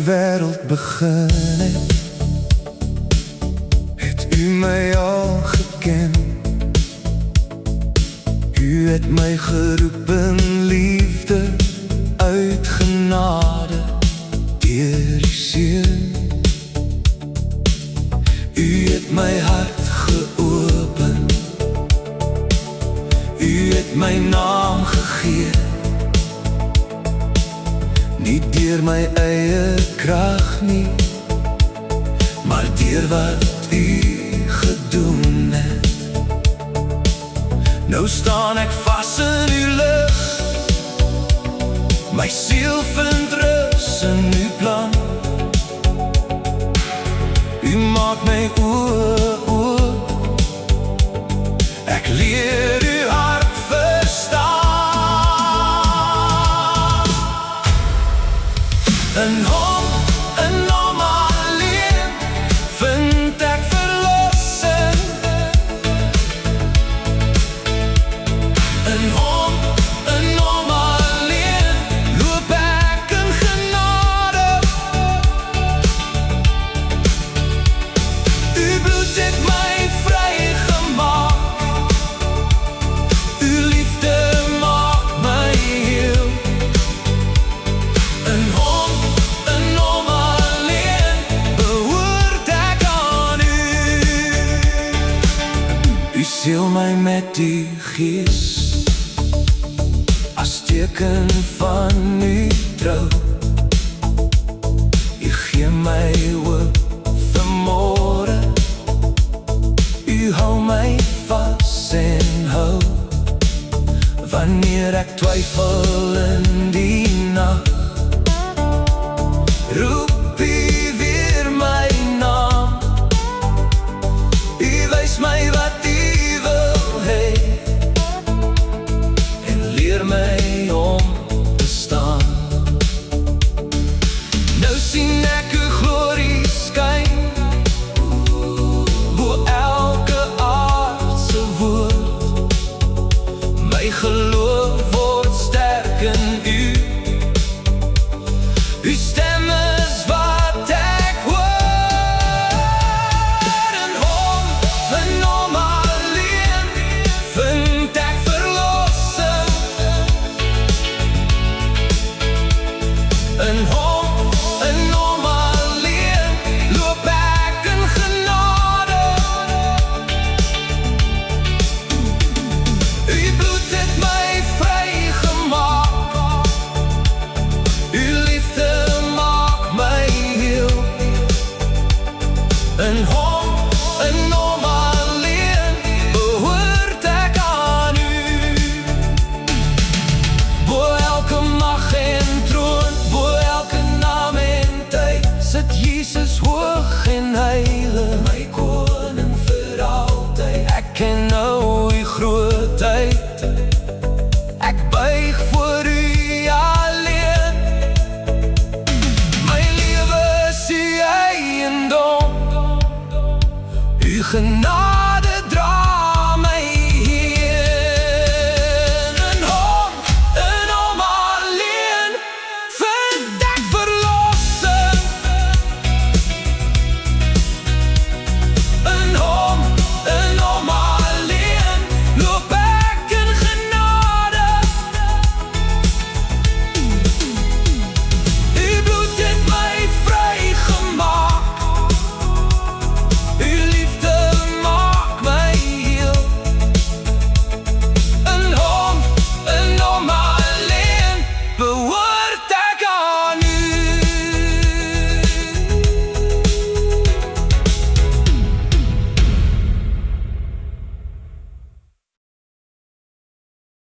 wêreld begin het u my al geken. U het my geroep in liefde, uit genade, deur die seun. U het my hart geopen, u het my naam gegee. Nie deur my eie krag nie, maar deur wat u gedoen het. Nou staan ek vas in u lig, my siel vind rus in u plan. U maak my oop, ek leer u hart verstaan. In hom alleen vind ek verlossing. In hom alleen loop ek in genade. U bloed het my vrygemaak, u liefde maak my heel. In hom alleen behoort ek aan u. U seel my met die gees, as teken van u trou. U gee my hoop vanmôre, u hou my vas en hou. Wanneer ek twyfel in die nag, roep u weer my naam. U wys my wat u wil hê, en leer my om te staan. Nou sien ek uw glorie skyn, bo elke aardse woord. My geloof